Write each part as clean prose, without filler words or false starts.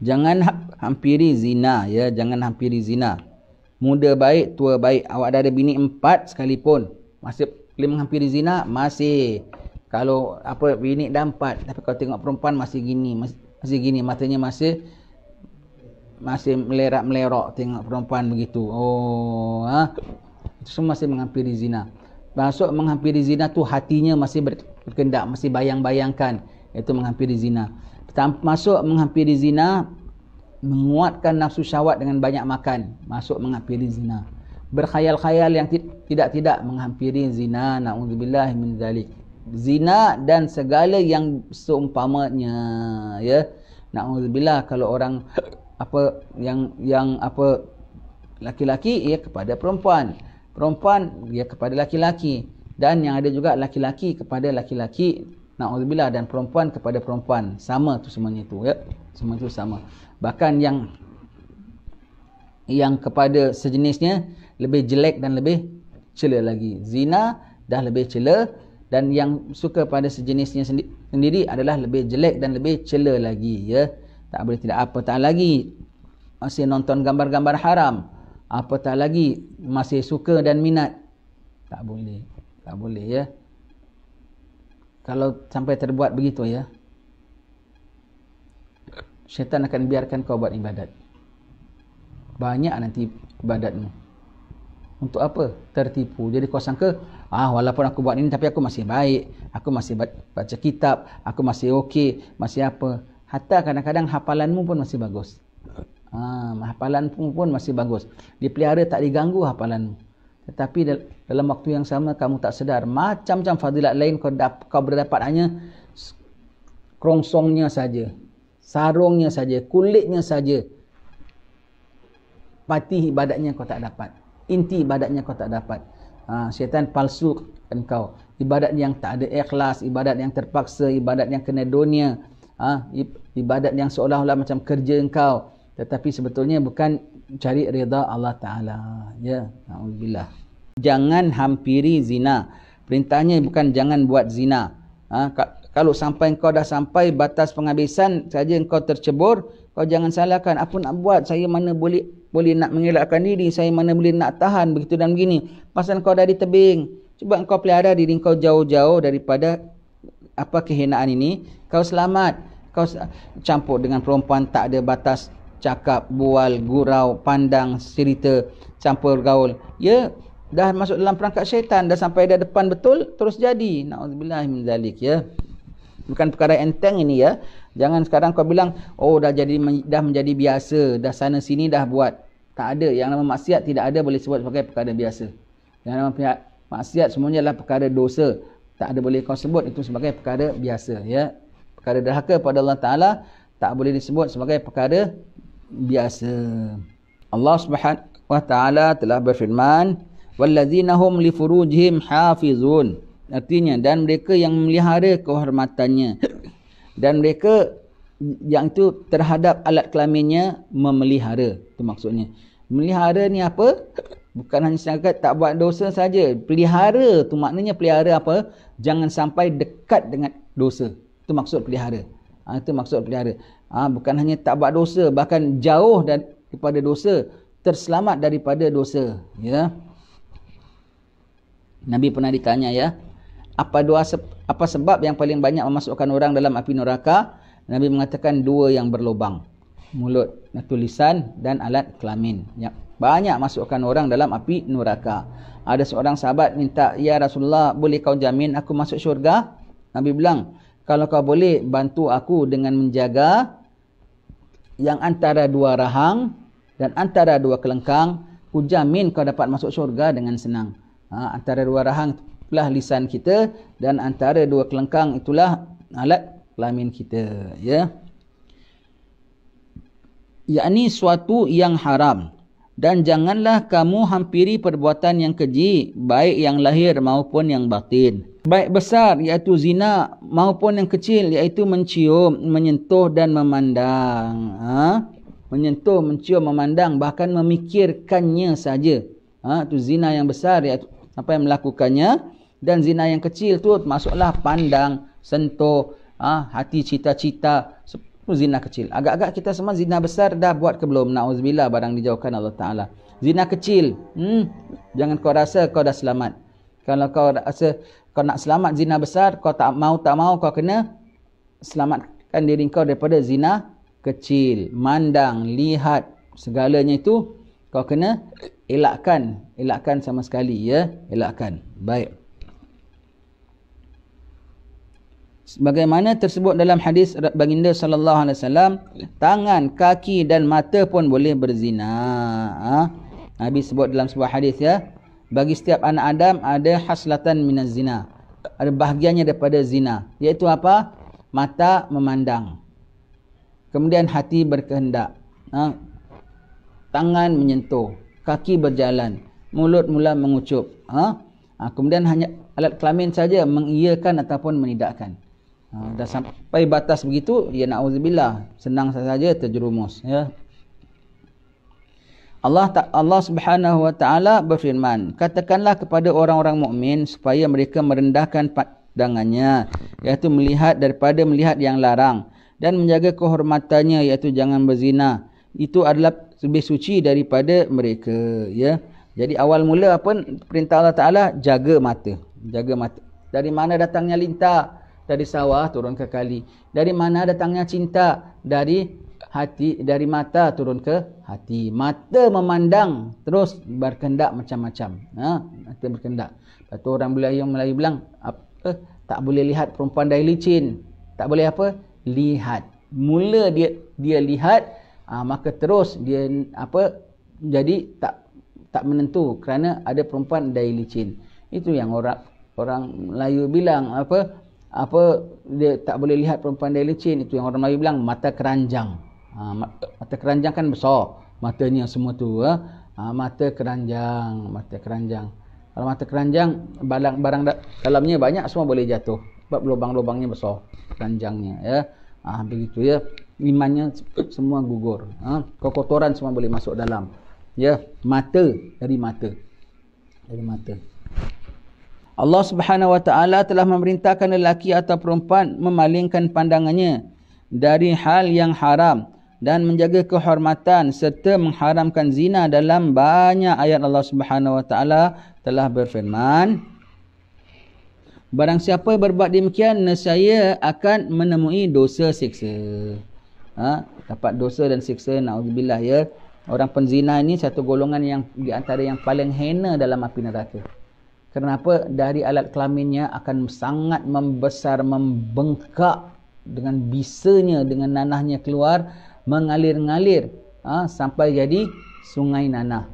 Jangan hampiri zina, ya, jangan hampiri zina. Muda baik, tua baik. Awak dah ada bini 4 sekalipun, masih boleh menghampiri zina? Masih. Kalau apa bini dah 4, tapi kalau tengok perempuan masih gini, masih gini, matanya masih melerak-melerok tengok perempuan begitu. Oh, itu semua masih menghampiri zina. Maksud menghampiri zina tu hatinya masih berkendak, masih bayang-bayangkan, itu menghampiri zina. Masuk menghampiri zina, menguatkan nafsu syahwat dengan banyak makan, masuk menghampiri zina. Berkhayal-khayal yang tidak menghampiri zina. Na'udzubillah min zalik. Zina dan segala yang seumpamanya, ya. Na'udzubillah, kalau orang laki-laki ia kepada perempuan, perempuan ia kepada laki-laki, dan yang ada juga laki-laki kepada laki-laki, na'udzubillah, dan perempuan kepada perempuan. Sama tu semuanya tu, ya. Semua tu sama. Bahkan yang kepada sejenisnya lebih jelek dan lebih cela lagi. Zina dah lebih cela, dan yang suka pada sejenisnya sendiri adalah lebih jelek dan lebih cela lagi, ya. Tak boleh tidak, apatah lagi masih nonton gambar-gambar haram, apatah lagi masih suka dan minat. Tak boleh, ya. Kalau sampai terbuat begitu, ya, syaitan akan biarkan kau buat ibadat. Banyak nanti ibadatmu. Untuk apa? Tertipu. Jadi kau sangka, walaupun aku buat ini tapi aku masih baik, aku masih baca kitab, aku masih okey, masih apa. Hatta kadang-kadang hafalanmu pun masih bagus. Hafalanmu pun masih bagus. Dipelihara, tak diganggu hafalanmu. Tetapi dalam waktu yang sama kamu tak sedar, macam-macam fadilat lain kau berdapat hanya kerongsongnya saja, sarungnya saja, kulitnya saja. Pati ibadatnya kau tak dapat, inti ibadatnya kau tak dapat. Syaitan palsukan kau. Ibadat yang tak ada ikhlas, ibadat yang terpaksa, ibadat yang kena dunia, ibadat yang seolah-olah macam kerja engkau, tetapi sebetulnya bukan cari rida Allah Ta'ala, ya. Alhamdulillah. Jangan hampiri zina. Perintahnya bukan jangan buat zina. Kalau sampai kau dah sampai batas penghabisan saja engkau tercebur, kau jangan salahkan, apa nak buat, saya mana boleh nak mengelakkan diri, saya mana boleh nak tahan begitu dan begini. Pasal kau dah di tebing. Cuba engkau pelihara diri kau jauh-jauh daripada kehinaan ini, kau selamat. Kau campur dengan perempuan tak ada batas, cakap, bual, gurau, pandang, cerita, campur gaul, ya, dah masuk dalam perangkap syaitan, dah sampai dah depan betul, terus jadi. Na'udzubillah min zalik, ya. Bukan perkara enteng ini, ya. Jangan sekarang kau bilang, dah menjadi biasa, dah sana sini dah buat. Tak ada. Yang nama maksiat tidak ada boleh sebut sebagai perkara biasa. Yang nama maksiat semuanya adalah perkara dosa. Tak ada boleh kau sebut itu sebagai perkara biasa, ya. Perkara derhaka pada Allah Ta'ala tak boleh disebut sebagai perkara biasa. Allah Subhanahu wa Ta'ala telah berfirman, wallazina hum li furujihim hafizun. Artinya, dan mereka yang memelihara kehormatannya, dan mereka yang itu terhadap alat kelaminnya memelihara. Itu maksudnya. Melihara ni apa? Bukan hanya sekadar tak buat dosa saja. Pelihara tu maknanya pelihara apa? Jangan sampai dekat dengan dosa. Itu maksud pelihara. Itu maksud pelihara. Bukan hanya tak buat dosa, bahkan jauh daripada dosa, terselamat daripada dosa, ya. Nabi pernah ditanya, ya, apa sebab yang paling banyak memasukkan orang dalam api neraka? Nabi mengatakan 2 yang berlubang, mulut, tulisan dan alat kelamin. Ya, banyak masukkan orang dalam api neraka. Ada seorang sahabat minta, ya Rasulullah, boleh kau jamin aku masuk syurga? Nabi bilang, kalau kau boleh bantu aku dengan menjaga yang antara 2 rahang dan antara 2 kelengkang, ku jamin kau dapat masuk syurga dengan senang. Antara 2 rahang itulah lisan kita, dan antara 2 kelengkang itulah alat kelamin kita, ya. Yakni suatu yang haram. Dan janganlah kamu hampiri perbuatan yang keji, baik yang lahir maupun yang batin. Baik besar, iaitu zina, maupun yang kecil, iaitu mencium, menyentuh dan memandang. Menyentuh, mencium, memandang, bahkan memikirkannya saja. Itu zina yang besar, iaitu sampai melakukannya. Dan zina yang kecil tu masuklah pandang, sentuh, hati cita-cita, Itu zina kecil. Agak-agak kita semua zina besar dah buat ke belum? Na'udzubillah, barang dijauhkan Allah Ta'ala. Zina kecil, jangan kau rasa kau dah selamat. Kalau kau rasa kau nak selamat zina besar, kau tak mau kau kena selamatkan diri kau daripada zina kecil. Mandang, lihat, segalanya itu kau kena elakkan sama sekali, ya, elakkan. Baik. Sebagaimana tersebut dalam hadis baginda sallallahu alaihi wasallam, tangan, kaki dan mata pun boleh berzina. Nabi sebut dalam sebuah hadis, ya, bagi setiap anak Adam ada haslatan minaz zina. Ada bahagiannya daripada zina, iaitu apa? Mata memandang. Kemudian hati berkehendak. Tangan menyentuh, kaki berjalan, mulut mula mengucup. Kemudian hanya alat kelamin saja mengiyakan ataupun menidakkan. Dah sampai batas begitu, ya na'udzubillah, senang saja terjerumus, ya. Allah Subhanahu wa taala berfirman, katakanlah kepada orang-orang mukmin supaya mereka merendahkan pandangannya, iaitu melihat daripada melihat yang larang, dan menjaga kehormatannya, iaitu jangan berzina. Itu adalah lebih suci daripada mereka, ya. Jadi awal mula apa perintah Allah Taala? Jaga mata. Jaga mata. Dari mana datangnya lintah? Dari sawah turun ke kali. Dari mana datangnya cinta? Dari hati, dari mata turun ke hati. Mata memandang, terus berkendak macam-macam. Mata berkendak. Lepas tu orang Melayu bilang, tak boleh lihat perempuan dari licin. Tak boleh apa? Lihat. Mula dia lihat, maka terus dia jadi tak menentu kerana ada perempuan dari licin. Itu yang orang Melayu bilang dia tak boleh lihat perempuan dari licin. Itu yang orang Melayu bilang mata keranjang. Mata keranjang kan besar matanya semua tu. Mata keranjang. Kalau mata keranjang, barang dalamnya banyak, semua boleh jatuh sebab lubang-lubangnya besar keranjangnya, ya. Begitu, ya. Imannya semua gugur. Kekotoran semua boleh masuk dalam, ya. Dari mata. Allah Subhanahu wa taala telah memerintahkan lelaki atau perempuan memalingkan pandangannya dari hal yang haram dan menjaga kehormatan serta mengharamkan zina. Dalam banyak ayat Allah Subhanahu wa taala telah berfirman, barang siapa berbuat demikian, nescaya akan menemui dosa siksa. Dapat dosa dan siksa, naudzubillah, ya. Orang penzina ini satu golongan yang di antara yang paling hina dalam api neraka. Kenapa? Dari alat kelaminnya akan sangat membesar, membengkak dengan bisanya, dengan nanahnya keluar, mengalir-ngalir sampai jadi sungai nanah.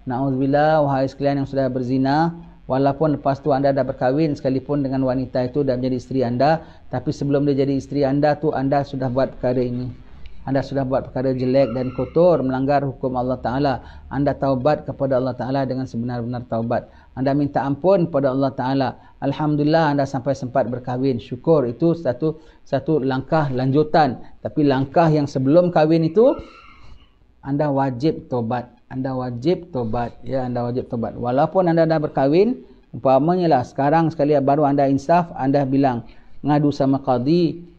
Na'udzubillah, wahai sekalian yang sudah berzina, walaupun lepas tu anda dah berkahwin sekalipun dengan wanita itu dan menjadi isteri anda, tapi sebelum dia jadi isteri anda tu anda sudah buat perkara ini. Anda sudah buat perkara jelek dan kotor, melanggar hukum Allah Ta'ala. Anda taubat kepada Allah Ta'ala dengan sebenar-benar taubat. Anda minta ampun kepada Allah Ta'ala. Alhamdulillah anda sampai sempat berkahwin. Syukur, itu satu langkah lanjutan. Tapi langkah yang sebelum kahwin itu, anda wajib tobat. Ya, anda wajib tobat. Walaupun anda dah berkahwin, umpamanya lah sekarang sekali baru anda insaf, anda bilang, ngadu sama qadi,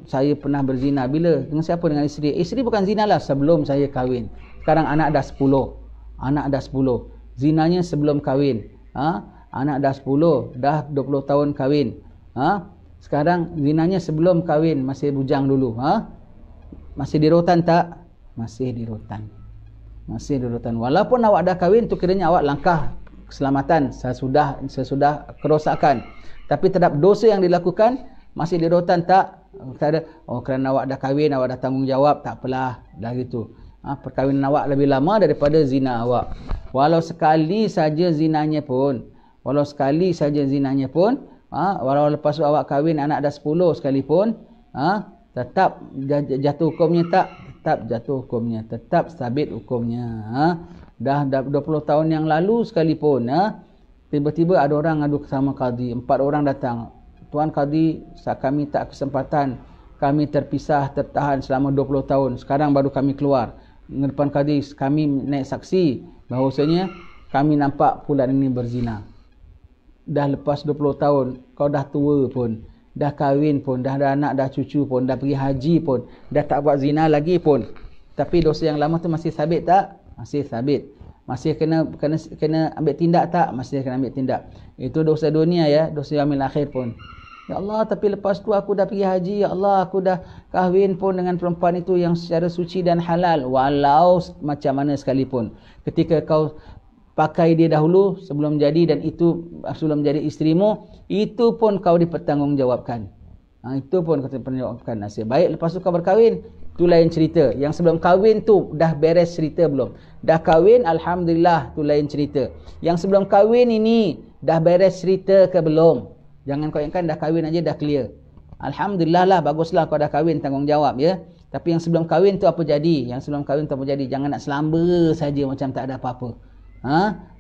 saya pernah berzina. Bila? Dengan siapa? Dengan isteri. Isteri bukan zina lah sebelum saya kahwin. Sekarang anak dah 10. Zinanya sebelum kahwin. Anak dah 10, dah 20 tahun kahwin. Sekarang zinanya sebelum kahwin, masih bujang dulu. Masih di rotan tak? Masih di rotan. Walaupun awak dah kahwin, tu kiranya awak langkah keselamatan sesudah kerosakan. Tapi terhadap dosa yang dilakukan, masih di rotan tak? Kerana awak dah kahwin, awak dah tanggungjawab, tak apalah, dah gitu. Perkahwinan awak lebih lama daripada zina awak. Walau sekali saja zinanya pun, walau lepas tu awak kahwin anak dah 10 sekalipun, tetap jatuh hukumnya tak? Tetap jatuh hukumnya, tetap sabit hukumnya. Dah 20 tahun yang lalu sekalipun, tiba-tiba ada orang ngadu sama qadi, 4 orang datang. Tuan qadi, kami tak kesempatan, kami tertahan selama 20 tahun, sekarang baru kami keluar. Depan qadi, kami naik saksi bahawasanya kami nampak bulan ini berzina. Dah lepas 20 tahun, kau dah tua pun, dah kahwin pun, dah ada anak, dah cucu pun, dah pergi haji pun, dah tak buat zina lagi pun, tapi dosa yang lama tu masih sabit tak? Masih sabit. Masih kena ambil tindak tak? Masih kena ambil tindak. Itu dosa dunia ya, dosa yaumil akhir pun. Ya Allah, tapi lepas tu aku dah pergi haji, ya Allah, aku dah kahwin pun dengan perempuan itu yang secara suci dan halal, walau macam mana sekalipun. Ketika kau pakai dia dahulu sebelum jadi, dan itu sebelum jadi isterimu, itu pun kau dipertanggungjawabkan. Itu pun kau dipertanggungjawabkan. Nasib baik lepas tu kau berkahwin, tu lain cerita. Yang sebelum kahwin tu dah beres cerita belum? Dah kahwin, alhamdulillah, tu lain cerita. Yang sebelum kahwin ini dah beres cerita ke belum? Jangan kau ingatkan dah kahwin aja dah clear. Alhamdulillah lah, baguslah kau dah kahwin, tanggungjawab ya. Tapi yang sebelum kahwin tu apa jadi? Yang sebelum kahwin tu apa jadi? Jangan nak selamba saja macam tak ada apa-apa.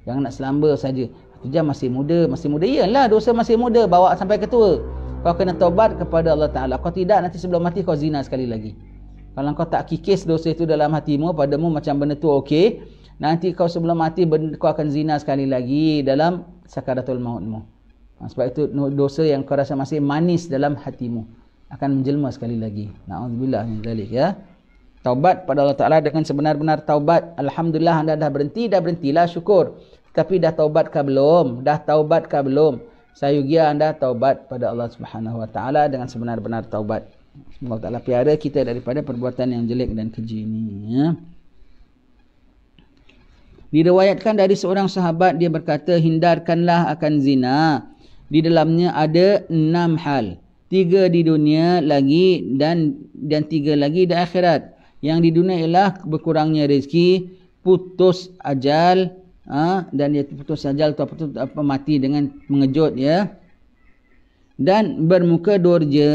Jangan nak selamba saja. Tu jam masih muda. Iyalah, dosa masih muda, bawa sampai ke tua. Kau kena taubat kepada Allah Ta'ala. Kau tidak, nanti sebelum mati kau zina sekali lagi. Kalau kau tak kikis dosa itu dalam hatimu, padamu macam benda tu okey, nanti kau sebelum mati kau akan zina sekali lagi dalam sakaratul mautmu. Sebab itu dosa yang kau rasa masih manis dalam hatimu akan menjelma sekali lagi. Na'udzubillah min dzalik ya. Taubat pada Allah Ta'ala dengan sebenar-benar taubat. Alhamdulillah anda dah berhentilah, syukur. Tapi dah taubat ke belum? Sayugia anda taubat pada Allah Subhanahu Wa Ta'ala dengan sebenar-benar taubat. Semoga Allah piara kita daripada perbuatan yang jelek dan keji ini ya. Diriwayatkan dari seorang sahabat, dia berkata, hindarkanlah akan zina. Di dalamnya ada 6 hal. 3 di dunia lagi dan 3 lagi di akhirat. Yang di dunia ialah berkurangnya rezeki, putus ajal, dan dia putus ajal tu apa mati dengan mengejut ya. Dan bermuka durja.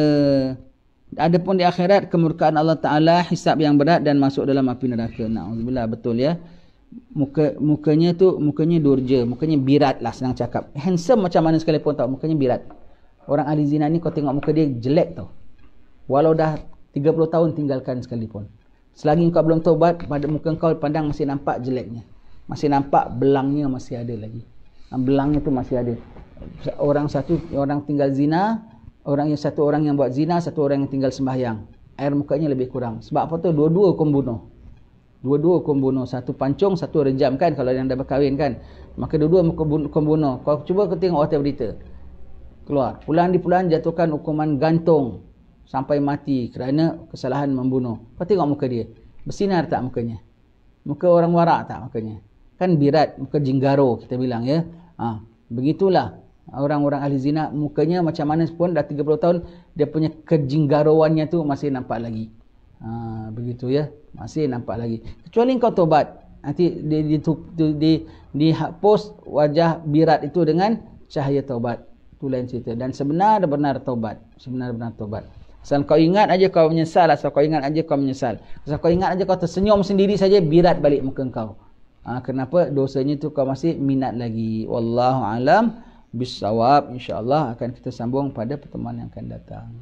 Adapun di akhirat kemurkaan Allah Ta'ala, hisab yang berat dan masuk dalam api neraka. Na'udzubillah, betul ya. Mukanya durja, mukanya birat lah, senang cakap. Handsome macam mana sekalipun tau, mukanya birat. Orang ahli zina ni kau tengok muka dia jelek tau. Walau dah 30 tahun tinggalkan sekalipun. Selagi kau belum taubat, pada muka kau pandang masih nampak jeleknya. Masih nampak belangnya masih ada lagi. Belangnya tu masih ada. Orang tinggal zina, satu orang yang buat zina, satu orang yang tinggal sembahyang. Air mukanya lebih kurang. Sebab apa tu? Dua-dua hukum bunuh. Satu pancung, satu rejam kan kalau yang dah berkahwin kan. Maka dua-dua hukum bunuh. Kau cuba kau tengok hotel berita. Keluar. Pulan jatuhkan hukuman gantung sampai mati kerana kesalahan membunuh. Kau tengok muka dia. Bersinar tak mukanya? Muka orang warak tak mukanya? Kan birat, muka jinggaro kita bilang ya. Begitulah orang-orang ahli zina, mukanya macam mana pun dah 30 tahun, dia punya kejinggaroannya tu masih nampak lagi. Begitu ya, masih nampak lagi. Kecuali kau tobat, nanti dihapus wajah birat itu dengan cahaya taubat. Itu lain cerita. Dan sebenar-benar taubat. Asal kau ingat aja kau menyesal. Asal kau ingat aja kau tersenyum sendiri saja, birat balik muka kau. Kenapa? Dosanya tu kau masih minat lagi. Wallahu alam bisawab. InsyaAllah akan kita sambung pada pertemuan yang akan datang.